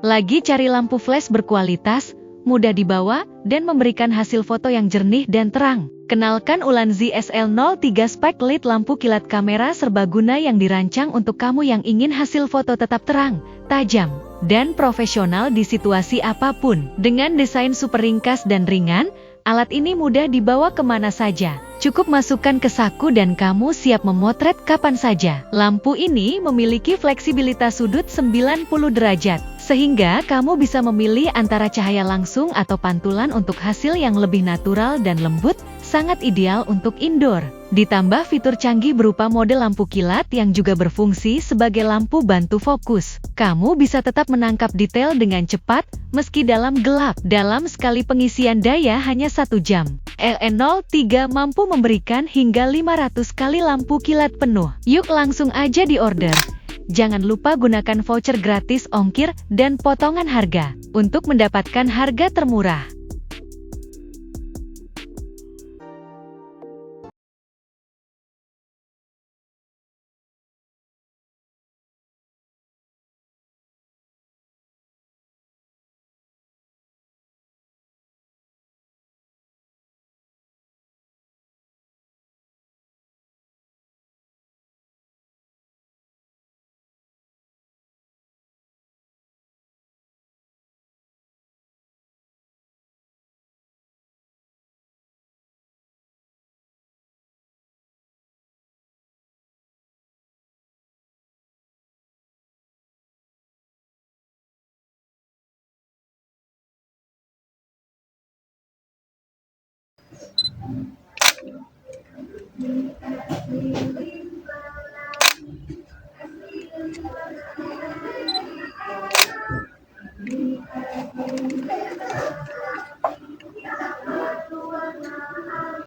Lagi cari lampu flash berkualitas, mudah dibawa, dan memberikan hasil foto yang jernih dan terang? Kenalkan Ulanzi SL03 Spotlight, lampu kilat kamera serbaguna yang dirancang untuk kamu yang ingin hasil foto tetap terang, tajam, dan profesional di situasi apapun. Dengan desain super ringkas dan ringan, alat ini mudah dibawa kemana saja. Cukup masukkan ke saku dan kamu siap memotret kapan saja. Lampu ini memiliki fleksibilitas sudut 90 derajat, sehingga kamu bisa memilih antara cahaya langsung atau pantulan untuk hasil yang lebih natural dan lembut, sangat ideal untuk indoor. Ditambah fitur canggih berupa mode lampu kilat yang juga berfungsi sebagai lampu bantu fokus. Kamu bisa tetap menangkap detail dengan cepat, meski dalam gelap. Dalam sekali pengisian daya hanya 1 jam, LN03 mampu memberikan hingga 500 kali lampu kilat penuh. Yuk langsung aja diorder. Jangan lupa gunakan voucher gratis ongkir dan potongan harga untuk mendapatkan harga termurah.